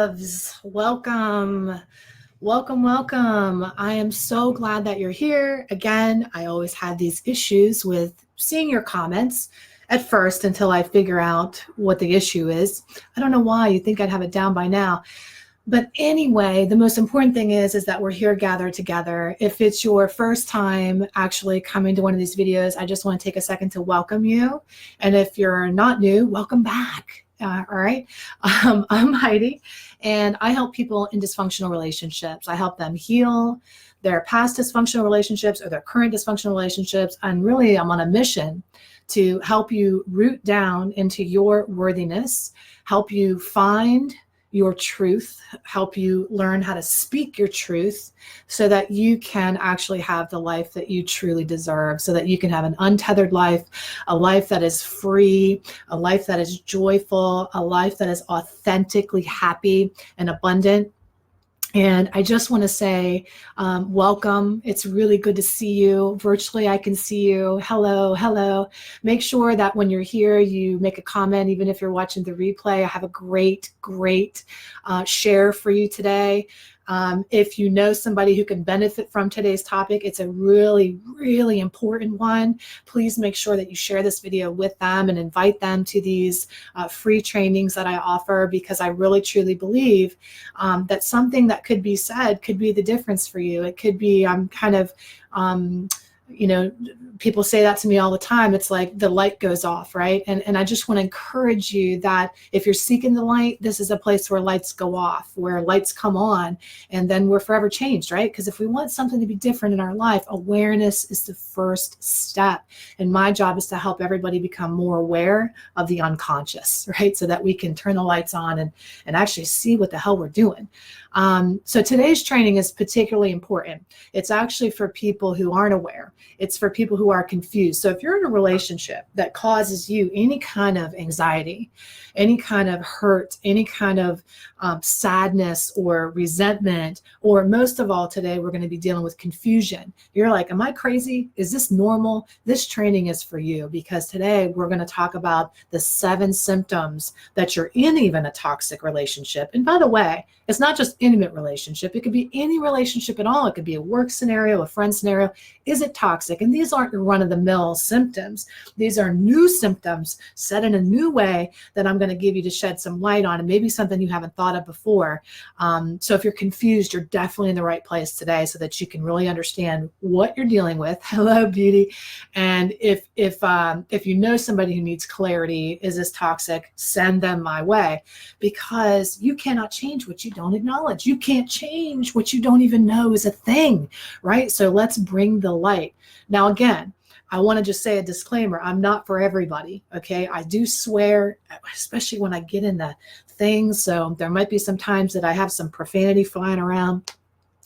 loves, welcome. Welcome. I am so glad that you're here. Again, I always had these issues with seeing your comments at first until I figure out what the issue is. I don't know why. You think I'd have it down by now. But anyway, the most important thing is that we're here gathered together. If it's your first time actually coming to one of these videos, I just want to take a second to welcome you. And if you're not new, welcome back. All right. I'm Heidi, and I help people in dysfunctional relationships. I help them heal their past dysfunctional relationships or their current dysfunctional relationships. And really, I'm on a mission to help you root down into your worthiness, help you find your truth, help you learn how to speak your truth so that you can actually have the life that you truly deserve, so that you can have an untethered life, a life that is free, a life that is joyful, a life that is authentically happy and abundant. And I just want to say, welcome. It's really good to see you. Virtually, I can see you. Hello. Make sure that when you're here, you make a comment, even if you're watching the replay. I have a great share for you today. If you know somebody who can benefit from today's topic, it's a really important one. Please make sure that you share this video with them and invite them to these free trainings that I offer, because I really truly believe that something that could be said could be the difference for you. It could be, people say that to me all the time. It's like the light goes off, right? And I just want to encourage you that if you're seeking the light, this is a place where lights go off, where lights come on, and then we're forever changed, right? Because if we want something to be different in our life, awareness is the first step. And my job is to help everybody become more aware of the unconscious, right? So that we can turn the lights on and actually see what the hell we're doing. So today's training is particularly important. It's actually for people who aren't aware. It's for people who are confused. So if you're in a relationship that causes you any kind of anxiety, any kind of hurt, any kind of sadness or resentment, or most of all today, we're going to be dealing with confusion. You're like, am I crazy? Is this normal? This training is for you, because today we're going to talk about the 7 symptoms that you're in even a toxic relationship. And by the way, it's not just intimate relationship. It could be any relationship at all. It could be a work scenario, a friend scenario. Is it toxic? And these aren't your run-of-the-mill symptoms. These are new symptoms set in a new way that I'm going to give you to shed some light on, and maybe something you haven't thought of before. So if you're confused, you're definitely in the right place today, so that you can really understand what you're dealing with. Hello, beauty. And if you know somebody who needs clarity, is this toxic? Send them my way, because you cannot change what you don't acknowledge. You can't change what you don't even know is a thing, right? So let's bring the light. Now, again, I want to just say a disclaimer. I'm not for everybody, okay? I do swear, especially when I get into things. So there might be some times that I have some profanity flying around.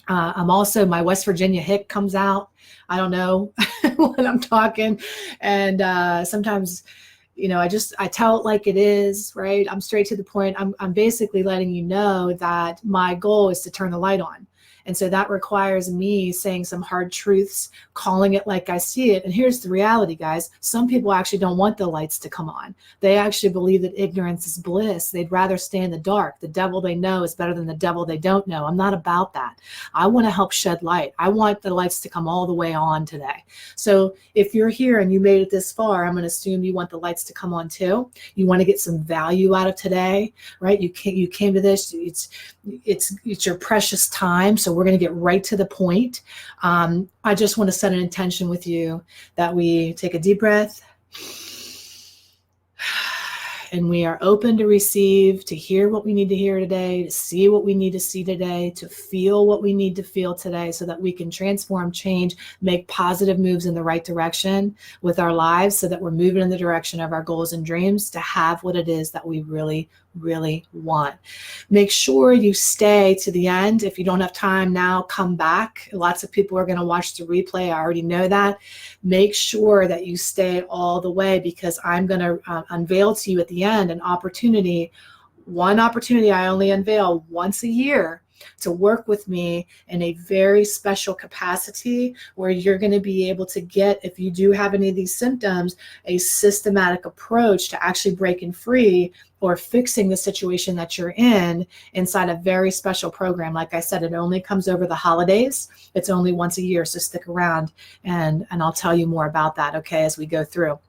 I'm also, my West Virginia hick comes out. I don't know when I'm talking. And sometimes, I tell it like it is, right? I'm straight to the point. I'm basically letting you know that my goal is to turn the light on. And so that requires me saying some hard truths, calling it like I see it. And here's the reality, guys. Some people actually don't want the lights to come on. They actually believe that ignorance is bliss. They'd rather stay in the dark. The devil they know is better than the devil they don't know. I'm not about that. I want to help shed light. I want the lights to come all the way on today. So if you're here and you made it this far, I'm going to assume you want the lights to come on too. You want to get some value out of today, right? You came to this. It's your precious time. So we're going to get right to the point. I just want to set an intention with you that we take a deep breath and we are open to receive, to hear what we need to hear today, to see what we need to see today, to feel what we need to feel today, so that we can transform, change, make positive moves in the right direction with our lives, so that we're moving in the direction of our goals and dreams to have what it is that we really want. Make sure you stay to the end. If you don't have time now, come back. Lots of people are going to watch the replay. I already know that. Make sure that you stay all the way, because I'm going to unveil to you at the end one opportunity I only unveil once a year, to work with me in a very special capacity where you're going to be able to get, if you do have any of these symptoms, a systematic approach to actually breaking free or fixing the situation that you're in inside a very special program. Like I said, it only comes over the holidays. It's only once a year, so stick around and I'll tell you more about that, okay, as we go through.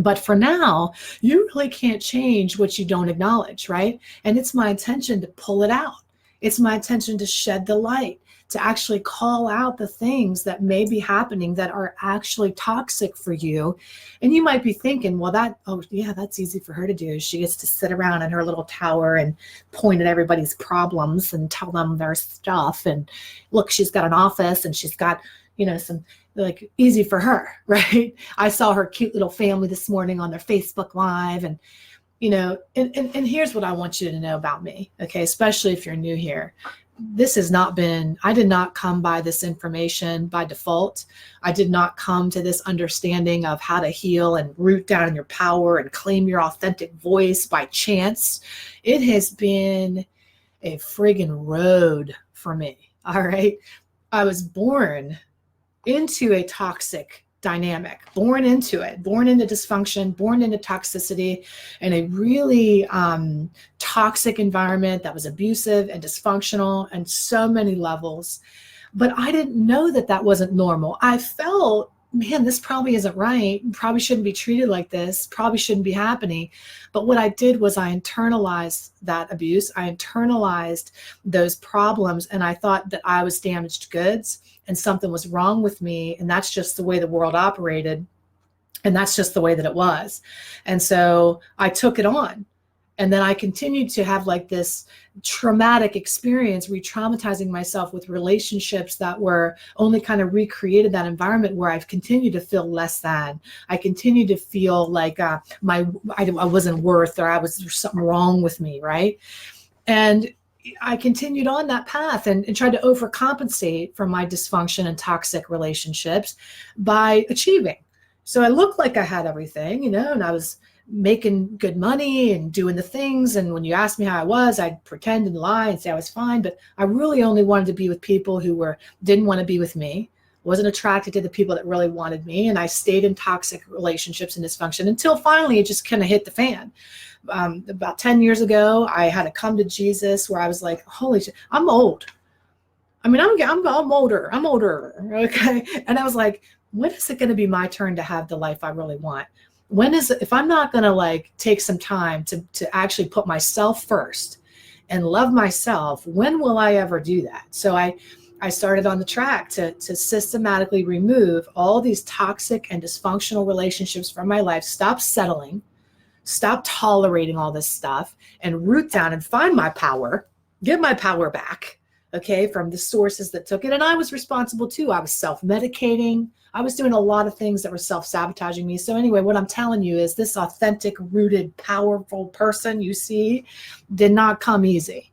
But for now, you really can't change what you don't acknowledge, right? And it's my intention to pull it out. It's my intention to shed the light, to actually call out the things that may be happening that are actually toxic for you. And you might be thinking, well, that's easy for her to do. She gets to sit around in her little tower and point at everybody's problems and tell them their stuff. And look, she's got an office and she's got, some, like, easy for her, right? I saw her cute little family this morning on their Facebook Live, and and here's what I want you to know about me, okay? Especially if you're new here. I did not come by this information by default. I did not come to this understanding of how to heal and root down in your power and claim your authentic voice by chance. It has been a friggin' road for me, all right? I was born into a toxic dynamic, born into dysfunction, born into toxicity, and a really toxic environment that was abusive and dysfunctional on so many levels. But I didn't know that wasn't normal. I felt, man, this probably isn't right. Probably shouldn't be treated like this. Probably shouldn't be happening. But what I did was I internalized that abuse. I internalized those problems, and I thought that I was damaged goods and something was wrong with me. And that's just the way the world operated. And that's just the way that it was. And so I took it on. And then I continued to have like this traumatic experience, re-traumatizing myself with relationships that were only kind of recreated that environment where I've continued to feel less than. I continued to feel like I wasn't worth, or there's something wrong with me, right? And I continued on that path and tried to overcompensate for my dysfunction and toxic relationships by achieving. So I looked like I had everything, and I was making good money and doing the things. And when you asked me how I was, I'd pretend and lie and say I was fine. But I really only wanted to be with people who didn't want to be with me, wasn't attracted to the people that really wanted me. And I stayed in toxic relationships and dysfunction until finally it just kind of hit the fan. About 10 years ago, I had to come to Jesus where I was like, holy shit, I'm old. I mean, I'm older. Okay. And I was like, when is it going to be my turn to have the life I really want? When is it, if I'm not going to like take some time to actually put myself first and love myself, when will I ever do that? So I started on the track to systematically remove all these toxic and dysfunctional relationships from my life, stop settling, stop tolerating all this stuff, and root down and find my power, get my power back, okay, from the sources that took it. And I was responsible too. I was self-medicating. I was doing a lot of things that were self-sabotaging me. So anyway, what I'm telling you is this authentic, rooted, powerful person you see did not come easy.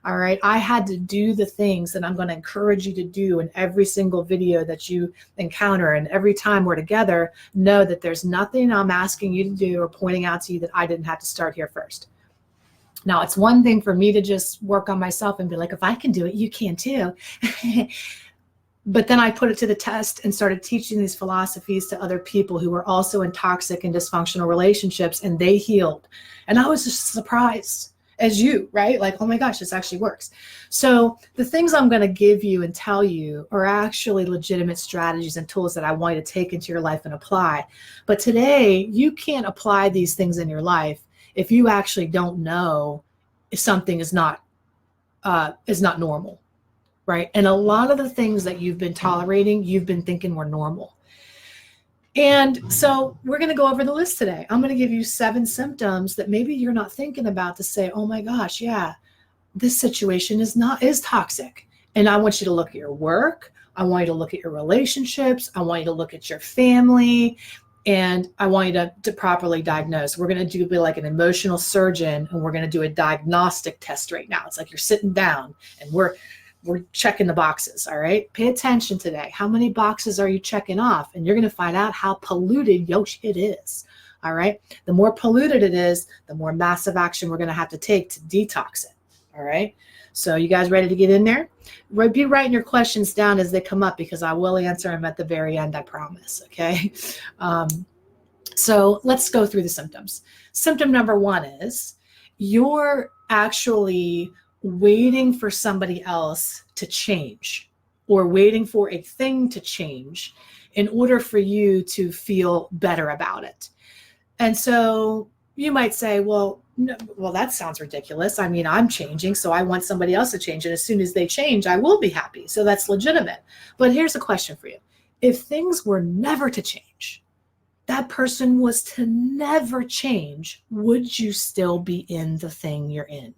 All right. I had to do the things that I'm going to encourage you to do in every single video that you encounter. And every time we're together, know that there's nothing I'm asking you to do or pointing out to you that I didn't have to start here first. Now, it's one thing for me to just work on myself and be like, if I can do it, you can too. But then I put it to the test and started teaching these philosophies to other people who were also in toxic and dysfunctional relationships, and they healed. And I was just surprised, as you, right? Like, oh my gosh, this actually works. So the things I'm going to give you and tell you are actually legitimate strategies and tools that I want you to take into your life and apply. But today, you can't apply these things in your life if you actually don't know if something is not normal, right? And a lot of the things that you've been tolerating, you've been thinking were normal. And so we're going to go over the list today. I'm going to give you 7 symptoms that maybe you're not thinking about to say, oh my gosh, yeah, this situation is toxic. And I want you to look at your work. I want you to look at your relationships. I want you to look at your family. And I want you to properly diagnose. We're going to be like an emotional surgeon, and we're going to do a diagnostic test right now. It's like you're sitting down and we're checking the boxes, all right? Pay attention today. How many boxes are you checking off? And you're going to find out how polluted your shit is, all right? The more polluted it is, the more massive action we're going to have to take to detox it, All right. So you guys ready to get in there? Be writing your questions down as they come up, because I will answer them at the very end, I promise. Okay. So let's go through the symptoms. Symptom number one is you're actually waiting for somebody else to change, or waiting for a thing to change in order for you to feel better about it. And so you might say, well, no, well, that sounds ridiculous. I mean, I'm changing, so I want somebody else to change. And as soon as they change, I will be happy. So that's legitimate. But here's a question for you. If things were never to change, that person was to never change, would you still be in the thing you're in?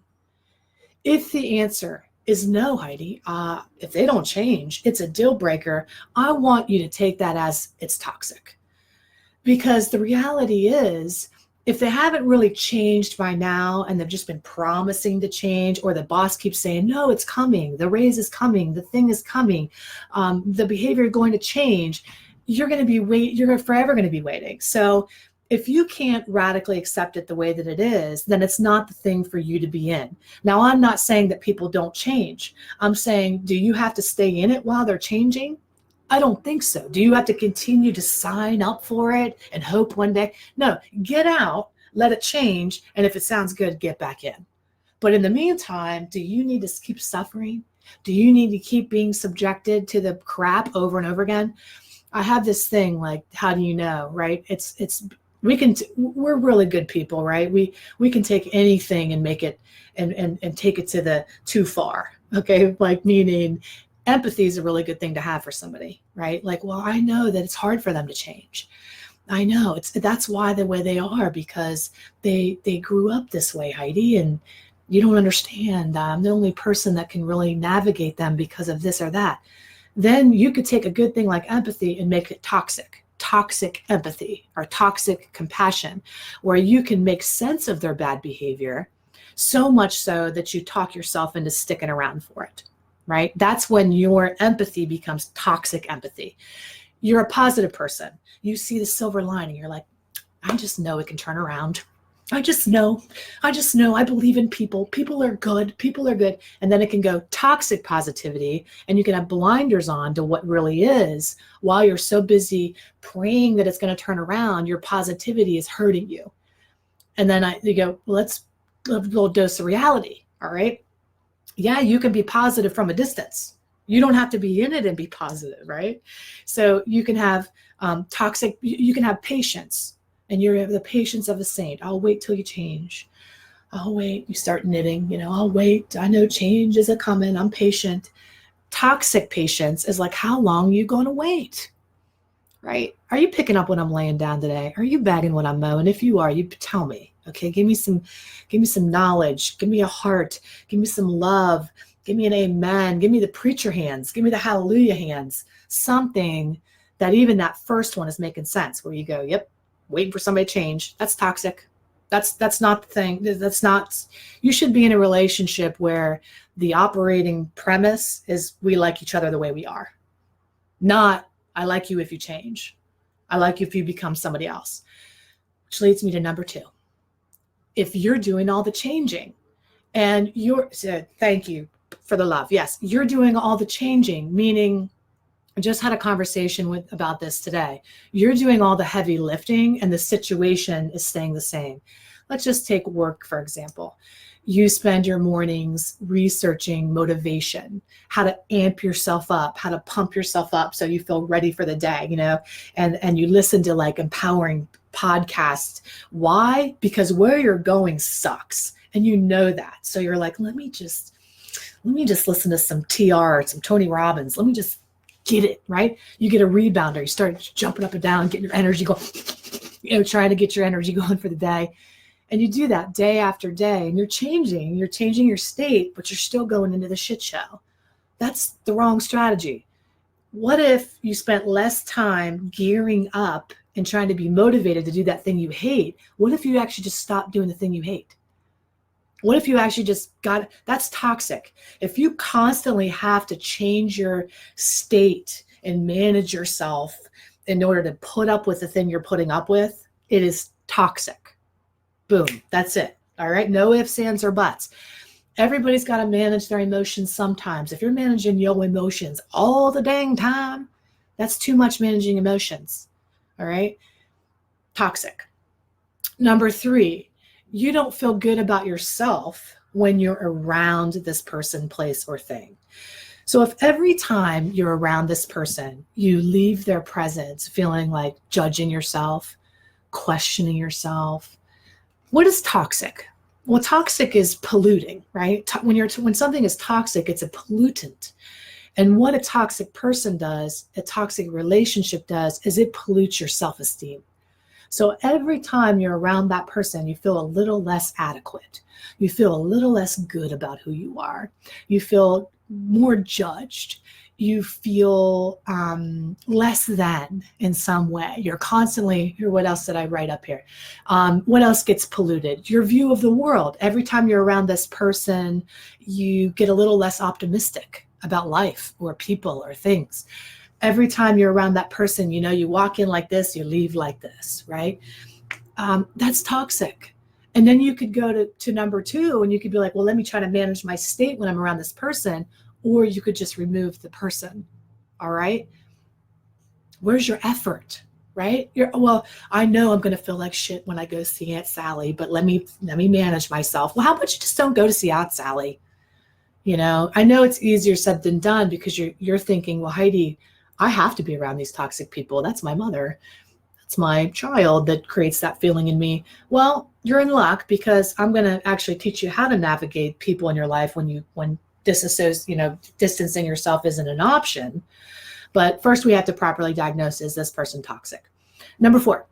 If the answer is no, Heidi, if they don't change, it's a deal breaker, I want you to take that as it's toxic. Because the reality is, if they haven't really changed by now and they've just been promising to change, or the boss keeps saying, no, it's coming, the raise is coming, the thing is coming, the behavior is going to change, you're forever going to be waiting. So if you can't radically accept it the way that it is, then it's not the thing for you to be in. Now, I'm not saying that people don't change. I'm saying, do you have to stay in it while they're changing? I don't think so. Do you have to continue to sign up for it and hope one day? No, get out, let it change, and if it sounds good, get back in. But in the meantime, do you need to keep suffering? Do you need to keep being subjected to the crap over and over again? I have this thing like, how do you know, right? We're really good people, right? We can take anything and make it and take it to the too far. Okay, like meaning empathy is a really good thing to have for somebody, right? Like, well, I know that it's hard for them to change. I know that's why the way they are, because they grew up this way, Heidi, and you don't understand. I'm the only person that can really navigate them because of this or that. Then you could take a good thing like empathy and make it toxic empathy or toxic compassion, where you can make sense of their bad behavior, so much so that you talk yourself into sticking around for it. Right? That's when your empathy becomes toxic empathy. You're a positive person. You see the silver lining. You're like, I just know it can turn around. I just know. I believe in people. People are good. And then it can go toxic positivity, and you can have blinders on to what really is while you're so busy praying that it's going to turn around. Your positivity is hurting you. And then you go, let's a little dose of reality. All right. Yeah, you can be positive from a distance. You don't have to be in it and be positive, right? So you can have you can have patience, and you're the patience of a saint. I'll wait till you change. I'll wait. You start knitting, I'll wait. I know change is a coming. I'm patient. Toxic patience is like, how long are you going to wait? Right? Are you picking up when I'm laying down today? Are you bagging when I'm mowing? If you are, you tell me. Okay, give me some knowledge, give me a heart, give me some love, give me an amen, give me the preacher hands, give me the hallelujah hands, something that even that first one is making sense, where you go, yep, waiting for somebody to change. That's toxic. That's not the thing. That's not, you should be in a relationship where the operating premise is we like each other the way we are. Not, I like you if you change. I like you if you become somebody else. Which leads me to number two. If you're doing all the changing and thank you for the love. Yes, you're doing all the changing, meaning I just had a conversation about this today. You're doing all the heavy lifting and the situation is staying the same. Let's just take work, for example. You spend your mornings researching motivation, how to amp yourself up, how to pump yourself up so you feel ready for the day, and you listen to like empowering podcasts. Why? Because where you're going sucks, and you know that. So you're like, let me just listen to some TR, some Tony Robbins. Let me just get it, right? You get a rebounder. You start jumping up and down, getting your energy going, trying to get your energy going for the day. And you do that day after day, and you're changing your state, but you're still going into the shit show. That's the wrong strategy. What if you spent less time gearing up and trying to be motivated to do that thing you hate? What if you actually just stopped doing the thing you hate? What if you actually that's toxic. If you constantly have to change your state and manage yourself in order to put up with the thing you're putting up with, it is toxic. Boom, that's it. All right, no ifs, ands, or buts. Everybody's got to manage their emotions sometimes. If you're managing your emotions all the dang time, that's too much managing emotions. All right. Toxic. Number 3, you don't feel good about yourself when you're around this person, place, or thing. So if every time you're around this person, you leave their presence feeling like judging yourself, questioning yourself, what is toxic? Well, toxic is polluting, right? When something is toxic, it's a pollutant. And what a toxic person does, a toxic relationship does, is it pollutes your self-esteem. So every time you're around that person, you feel a little less adequate. You feel a little less good about who you are. You feel more judged. You feel less than in some way. You're constantly, here, what else did I write up here? What else gets polluted? Your view of the world. Every time you're around this person, you get a little less optimistic about life or people or things. Every time you're around that person, you walk in like this, you leave like this, right? That's toxic. And then you could go to number 2 and you could be like, well, let me try to manage my state when I'm around this person. Or you could just remove the person. All right. Where's your effort? Right? Well, I know I'm going to feel like shit when I go see Aunt Sally, but let me manage myself. Well, how about you just don't go to see Aunt Sally? I know it's easier said than done because you're thinking, well, Heidi, I have to be around these toxic people. That's my mother. That's my child that creates that feeling in me. Well, you're in luck because I'm going to actually teach you how to navigate people in your life when distancing yourself isn't an option. But first we have to properly diagnose, is this person toxic? Number 4,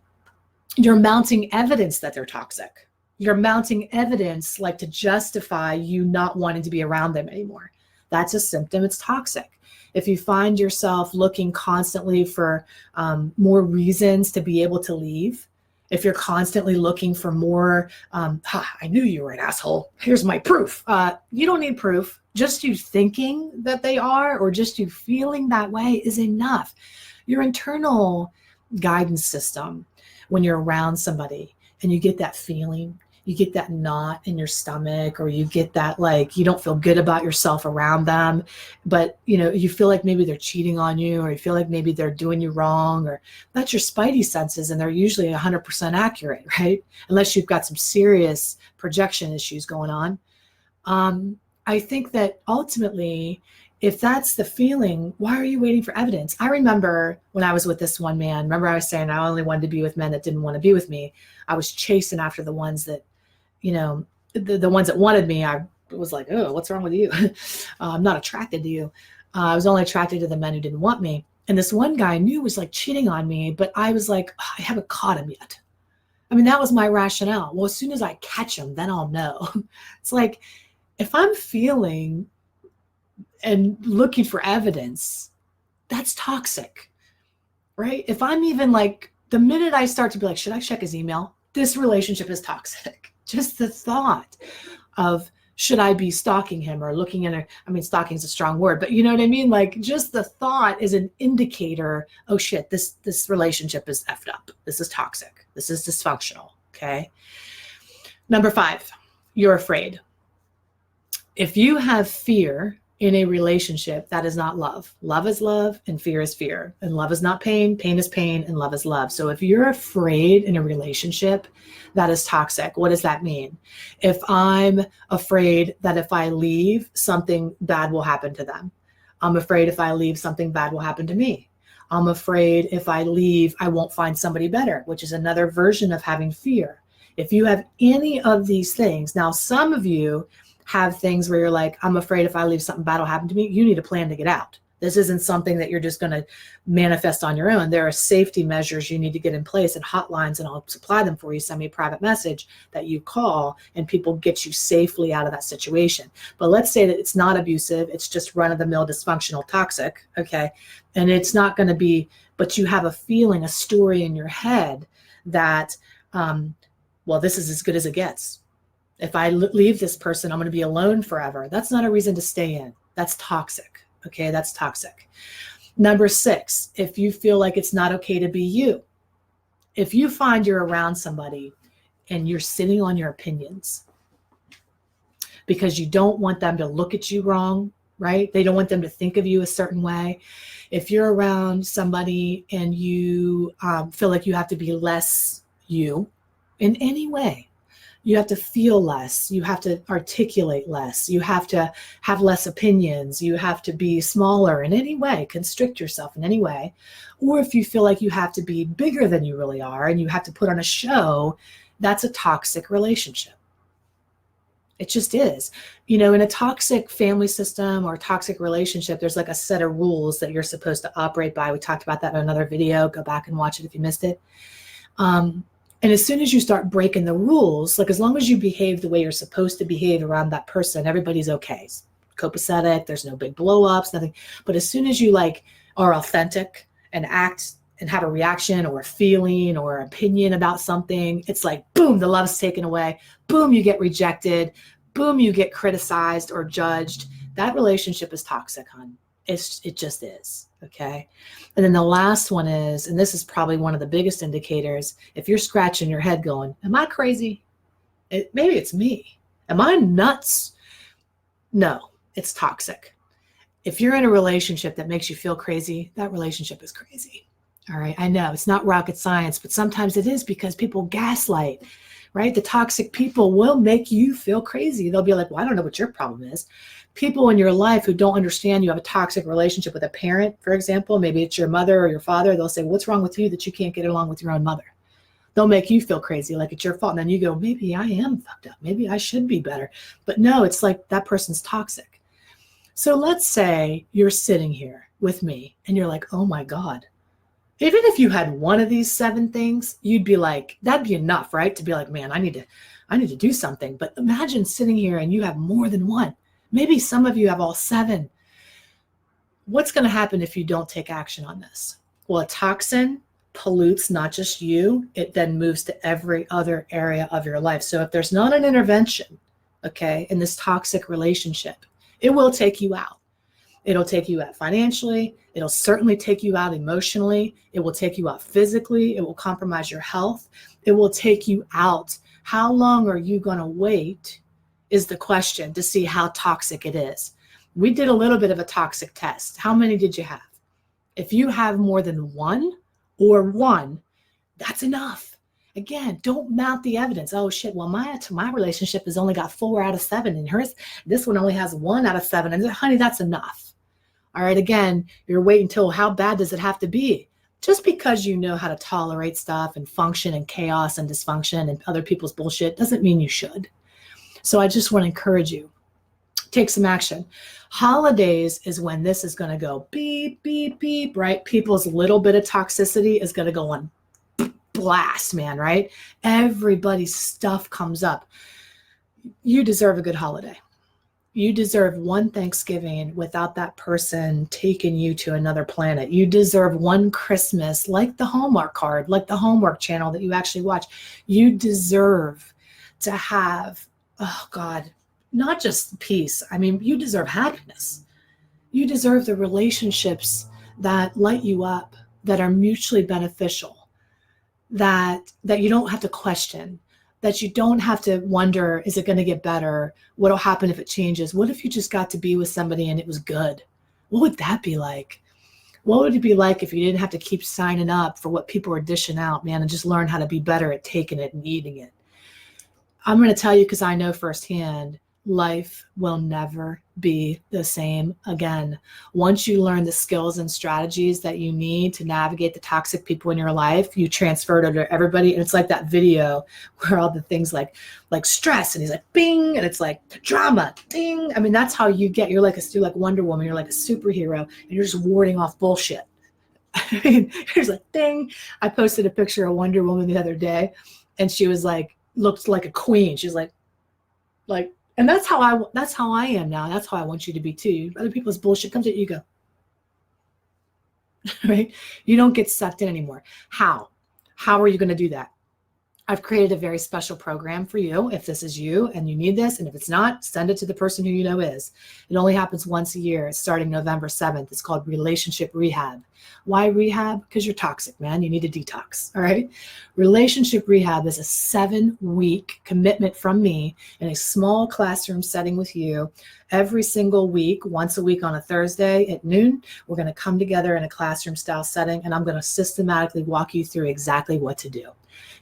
you're mounting evidence that they're toxic. You're mounting evidence like to justify you not wanting to be around them anymore. That's a symptom. It's toxic. If you find yourself looking constantly for more reasons to be able to leave, if you're constantly looking for more, I knew you were an asshole, here's my proof. You don't need proof. Just you thinking that they are, or just you feeling that way, is enough. Your internal guidance system, when you're around somebody and you get that feeling, you get that knot in your stomach, or you get that, like, you don't feel good about yourself around them, but you feel like maybe they're cheating on you, or you feel like maybe they're doing you wrong, or that's your spidey senses, and they're usually 100% accurate, right? Unless you've got some serious projection issues going on. I think that ultimately, if that's the feeling, why are you waiting for evidence? I remember when I was with this one man, remember I was saying I only wanted to be with men that didn't want to be with me. I was chasing after the ones that, the ones that wanted me. I was like, oh, what's wrong with you? I'm not attracted to you. I was only attracted to the men who didn't want me. And this one guy I knew was like cheating on me, but I was like, oh, I haven't caught him yet. I mean, that was my rationale. Well, as soon as I catch him, then I'll know. It's like, if I'm feeling and looking for evidence, that's toxic, right? If I'm even like, the minute I start to be like, should I check his email? This relationship is toxic. Just the thought of, should I be stalking him or looking at her? I mean, stalking is a strong word, but you know what I mean? Like, just the thought is an indicator, oh shit, this relationship is effed up. This is toxic. This is dysfunctional, okay? Number 5, you're afraid. If you have fear in a relationship, that is not love. Love is love and fear is fear. And love is not pain. Pain is pain and love is love. So if you're afraid in a relationship, that is toxic. What does that mean? If I'm afraid that if I leave, something bad will happen to them. I'm afraid if I leave, something bad will happen to me. I'm afraid if I leave, I won't find somebody better, which is another version of having fear. If you have any of these things, now some of you have things where you're like, I'm afraid if I leave, something bad will happen to me. You need a plan to get out. This isn't something that you're just going to manifest on your own. There are safety measures you need to get in place and hotlines, and I'll supply them for you. Send me a private message that you call and people get you safely out of that situation. But let's say that it's not abusive. It's just run-of-the-mill dysfunctional toxic. Okay. And it's not going to be, but you have a feeling, a story in your head that, well, this is as good as it gets. If I leave this person, I'm going to be alone forever. That's not a reason to stay in. That's toxic. Okay, that's toxic. Number 6, if you feel like it's not okay to be you. If you find you're around somebody and you're sitting on your opinions, because you don't want them to look at you wrong, right? They don't want them to think of you a certain way. If you're around somebody and you feel like you have to be less you in any way, you have to feel less, you have to articulate less, you have to have less opinions, you have to be smaller in any way, constrict yourself in any way. Or if you feel like you have to be bigger than you really are and you have to put on a show, that's a toxic relationship. It just is. You know, in a toxic family system or toxic relationship, there's like a set of rules that you're supposed to operate by. We talked about that in another video. Go back and watch it if you missed it. And as soon as you start breaking the rules, like as long as you behave the way you're supposed to behave around that person, everybody's okay. It's copacetic, there's no big blow ups, nothing. But as soon as you like are authentic and act and have a reaction or a feeling or opinion about something, it's like, boom, the love's taken away. Boom, you get rejected. Boom, you get criticized or judged. That relationship is toxic, hon. It just is. Okay. And then the last one is, and this is probably one of the biggest indicators, if you're scratching your head going, am I crazy? Maybe it's me. Am I nuts? No, it's toxic. If you're in a relationship that makes you feel crazy, that relationship is crazy. All right. I know it's not rocket science, but sometimes it is because people gaslight, right? The toxic people will make you feel crazy. They'll be like, well, I don't know what your problem is. People in your life who don't understand you have a toxic relationship with a parent, for example, maybe it's your mother or your father. They'll say, what's wrong with you that you can't get along with your own mother? They'll make you feel crazy, like it's your fault. And then you go, maybe I am fucked up. Maybe I should be better. But no, it's like that person's toxic. So let's say you're sitting here with me and you're like, oh my God. Even if you had one of these 7 things, you'd be like, that'd be enough, right? To be like, man, I need to do something. But imagine sitting here and you have more than one. Maybe some of you have all 7. What's going to happen if you don't take action on this? Well, a toxin pollutes not just you, it then moves to every other area of your life. So if there's not an intervention, okay, in this toxic relationship, it will take you out. It'll take you out financially. It'll certainly take you out emotionally. It will take you out physically. It will compromise your health. It will take you out. How long are you going to wait is the question to see how toxic it is. We did a little bit of a toxic test. How many did you have? If you have more than 1 or 1, that's enough. Again, don't mount the evidence. Oh shit, well my relationship has only got 4 out of 7 and hers, this one only has 1 out of 7. And honey, that's enough. All right, again, you're waiting until how bad does it have to be? Just because you know how to tolerate stuff and function in chaos and dysfunction and other people's bullshit doesn't mean you should. So I just want to encourage you, take some action. Holidays is when this is going to go beep, beep, beep, right? People's little bit of toxicity is going to go on blast, man, right? Everybody's stuff comes up. You deserve a good holiday. You deserve one Thanksgiving without that person taking you to another planet. You deserve one Christmas, like the Hallmark card, like the Hallmark channel that you actually watch. You deserve to have, oh God, not just peace. I mean, you deserve happiness. You deserve the relationships that light you up, that are mutually beneficial, that you don't have to question, that you don't have to wonder, is it going to get better? What'll happen if it changes? What if you just got to be with somebody and it was good? What would that be like? What would it be like if you didn't have to keep signing up for what people are dishing out, man, and just learn how to be better at taking it and eating it? I'm going to tell you, because I know firsthand, life will never be the same again. Once you learn the skills and strategies that you need to navigate the toxic people in your life, you transfer it over to everybody. And it's like that video where all the things like stress, and he's like, bing, and it's like drama, ding. I mean, that's how you're like Wonder Woman. You're like a superhero, and you're just warding off bullshit. I mean, there's like, ding. I posted a picture of Wonder Woman the other day, and she was like, looked like a queen. She's like, and that's how I am now. That's how I want you to be too. Other people's bullshit comes at you, go, right? You don't get sucked in anymore. How are you going to do that? I've created a very special program for you if this is you and you need this. And if it's not, send it to the person who you know is. It only happens once a year. It's starting November 7th. It's called Relationship Rehab. Why rehab? Because you're toxic, man. You need a detox. All right. Relationship Rehab is a 7-week commitment from me in a small classroom setting with you every single week, once a week on a Thursday at noon. We're going to come together in a classroom style setting, and I'm going to systematically walk you through exactly what to do.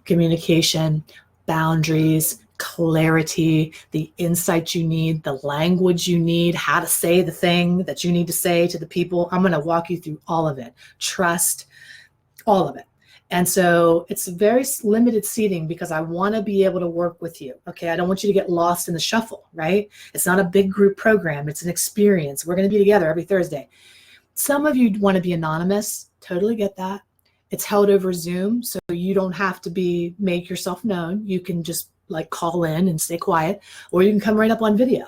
Communication, boundaries, clarity, the insight you need, the language you need, how to say the thing that you need to say to the people. I'm going to walk you through all of it. Trust, all of it. And so it's very limited seating because I want to be able to work with you. Okay. I don't want you to get lost in the shuffle, right? It's not a big group program. It's an experience. We're going to be together every Thursday. Some of you want to be anonymous. Totally get that. It's held over Zoom, so you don't have to make yourself known. You can just like call in and stay quiet, or you can come right up on video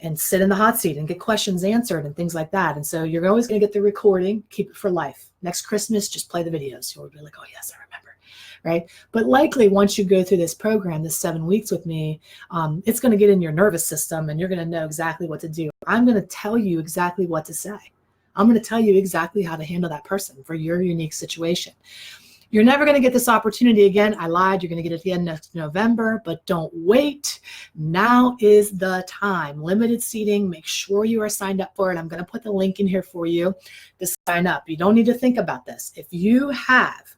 and sit in the hot seat and get questions answered and things like that. And so you're always going to get the recording, keep it for life. Next Christmas, just play the videos. You'll be like, oh yes, I remember, right? But likely once you go through this program, this 7 weeks with me, it's going to get in your nervous system and you're going to know exactly what to do. I'm going to tell you exactly what to say. I'm going to tell you exactly how to handle that person for your unique situation. You're never going to get this opportunity again. I lied. You're going to get it again next November, but don't wait. Now is the time. Limited seating. Make sure you are signed up for it. I'm going to put the link in here for you to sign up. You don't need to think about this. If you have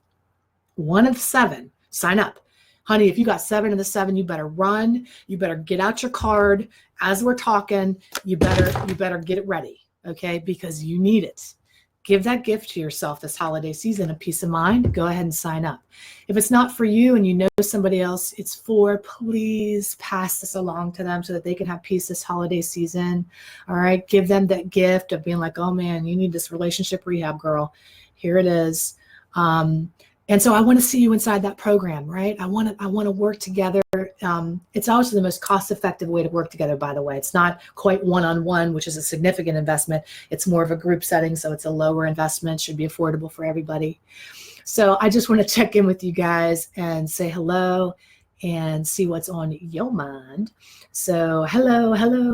one of 7, sign up. Honey, if you got 7 of the 7, you better run. You better get out your card. As we're talking, you better get it ready. Okay, because you need it. Give that gift to yourself this holiday season, a peace of mind. Go ahead and sign up. If it's not for you and you know somebody else it's for, please pass this along to them so that they can have peace this holiday season. All right, give them that gift of being like, oh man, you need this relationship rehab, girl. Here it is. And so I want to see you inside that program, right? I want to work together. It's also the most cost-effective way to work together, by the way. It's not quite one-on-one, which is a significant investment. It's more of a group setting, so it's a lower investment, should be affordable for everybody. So I just want to check in with you guys and say hello and see what's on your mind. So hello,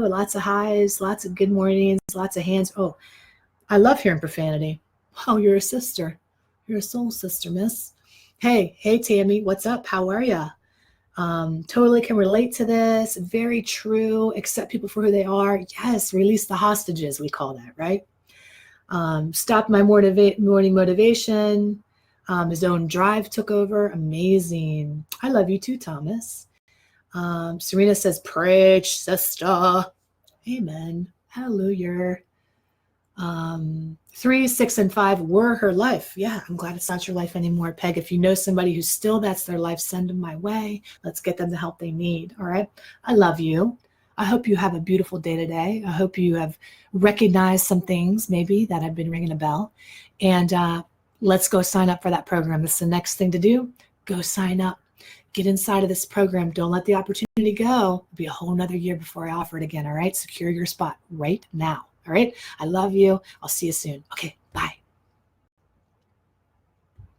lots of highs, lots of good mornings, lots of hands. Oh, I love hearing profanity. Oh, you're a sister. You're a soul sister, miss. Hey, Tammy, what's up? How are ya? Totally can relate to this. Very true. Accept people for who they are. Yes, release the hostages, we call that, right? Stop my morning motivation. His own drive took over. Amazing. I love you too, Thomas. Serena says, preach, sister. Amen. Hallelujah. 3, 6, and 5 were her life. Yeah, I'm glad it's not your life anymore, Peg. If you know somebody who's still that's their life, send them my way. Let's get them the help they need. All right. I love you. I hope you have a beautiful day today. I hope you have recognized some things maybe that have been ringing a bell. And let's go sign up for that program. That's the next thing to do. Go sign up. Get inside of this program. Don't let the opportunity go. It'll be a whole nother year before I offer it again. All right. Secure your spot right now. All right. I love you. I'll see you soon. Okay. Bye.